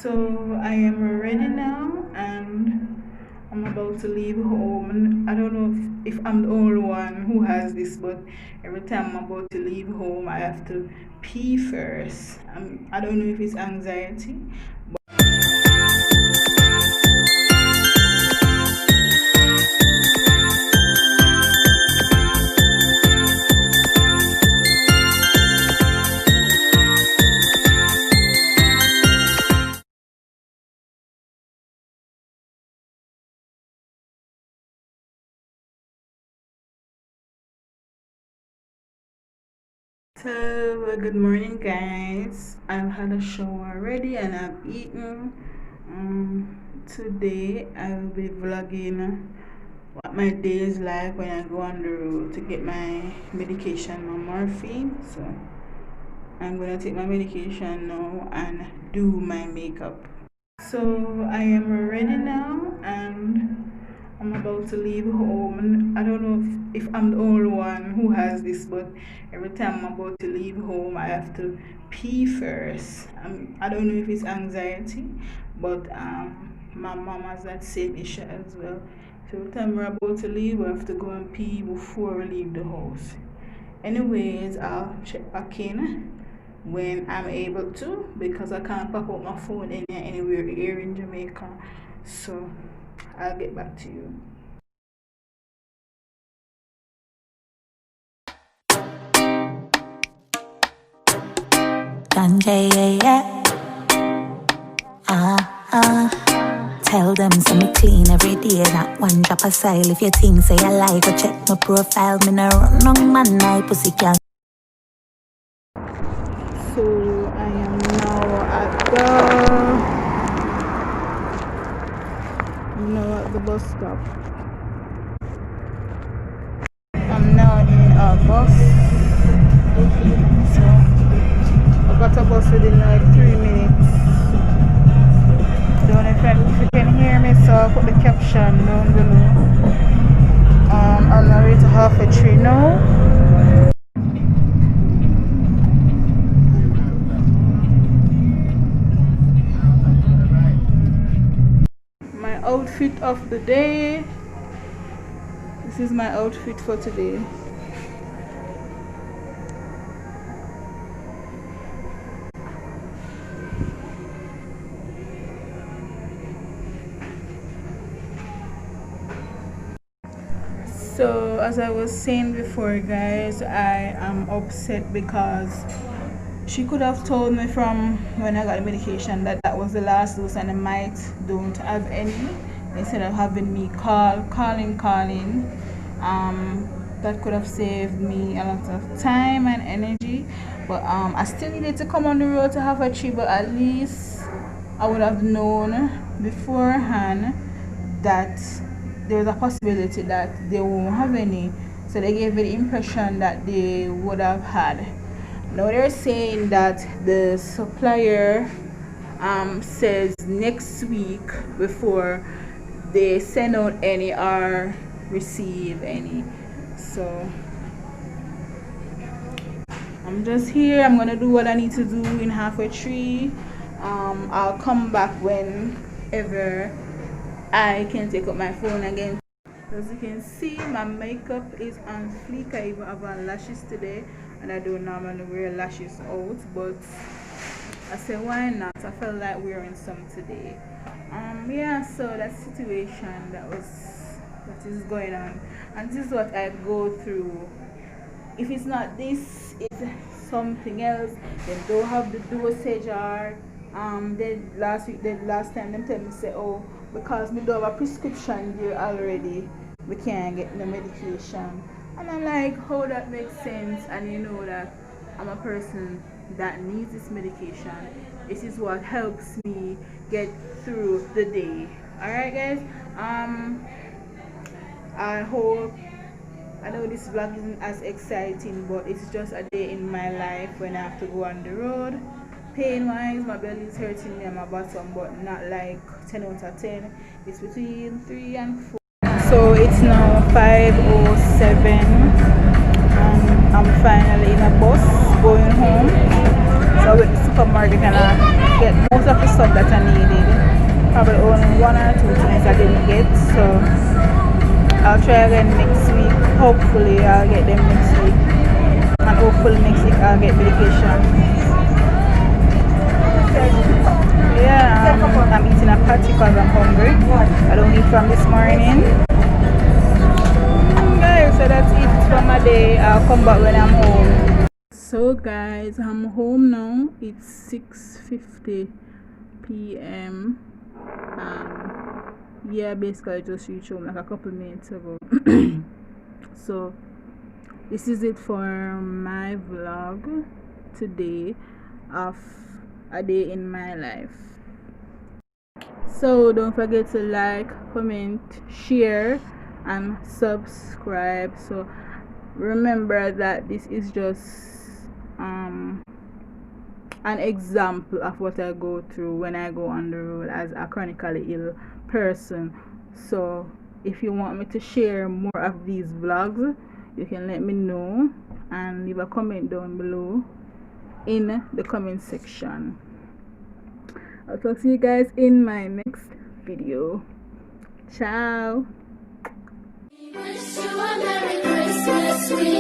So I am ready now and I'm about to leave home. And I don't know if I'm the only one who has this, but every time I'm about to leave home, I have to pee first. I don't know if it's anxiety. So good morning, guys. I've had a shower already and I've eaten. Today I will be vlogging what my day is like when I go on the road to get my medication, my morphine. So I'm gonna take my medication now and do my makeup. So I am ready now and I'm about to leave home. And I don't know if I'm the only one who has this, but every time I'm about to leave home, I have to pee first. I don't know if it's anxiety, but my mom has that same issue as well. So every time we're about to leave, we have to go and pee before we leave the house. Anyways, I'll check back in when I'm able to, because I can't pop up my phone anywhere here in Jamaica. So I'll get back to you. Ganja, yeah. Tell them so me clean every day, not one drop of style. If you think say I like, go check my profile. Me no run no man, I pussy can. So I am now at the bus stop. I'm now in a bus. So I got a bus within like 3 minutes. Don't know if you can hear me, so I'll put the caption down below. I'm on my way to half-a-tree now. My outfit of the day. This is my outfit for today. So as I was saying before, guys, I am upset because she could have told me from when I got the medication that that was the last dose and I might don't have any, instead of having me calling. That could have saved me a lot of time and energy. But I still needed to come on the road to have a tree, but at least I would have known beforehand that there's a possibility that they won't have any. So they gave me the impression that they would have had. Now they're saying that the supplier says next week before they send out any or receive any. So I'm just here. I'm gonna do what I need to do in half-a-tree. I'll come back whenever I can take up my phone again. As you can see, my makeup is on fleek. I even have on lashes today, and I don't normally wear lashes out, but I said why not? I felt like wearing some today. Yeah, so that situation that is going on, and this is what I go through. If it's not this, it's something else. They don't have the dosage, or the last time them tell me say, oh, because we don't have a prescription here already, we can't get the medication. And I'm like, how that makes sense? And you know that I'm a person that needs this medication. This is what helps me get through the day. Alright, guys, I know this vlog isn't as exciting, but it's just a day in my life when I have to go on the road. Pain wise, my belly is hurting me on my bottom, but not like 10 out of 10. It's between 3 and 4. So it's now 5:07. I'm finally in a bus going home. So I went to the supermarket and get most of the stuff that I needed. Probably only 1 or 2 things I didn't get, so I'll try again next week. Hopefully I'll get them next week, and hopefully next week I'll get medication. Yeah, I'm eating a patty because I'm hungry. I don't eat from this morning. Guys, so that's it for my day. I'll come back when I'm home. So guys, I'm home now. It's 6:50 p.m. Yeah, basically I just reached home like a couple minutes ago. So this is it for my vlog today of a day in my life. So don't forget to like, comment, share and subscribe. So remember that this is just an example of what I go through when I go on the road as a chronically ill person. So if you want me to share more of these vlogs, you can let me know and leave a comment down below in the comment section. I'll talk to you guys in my next video. Ciao. Wish you a Merry Christmas.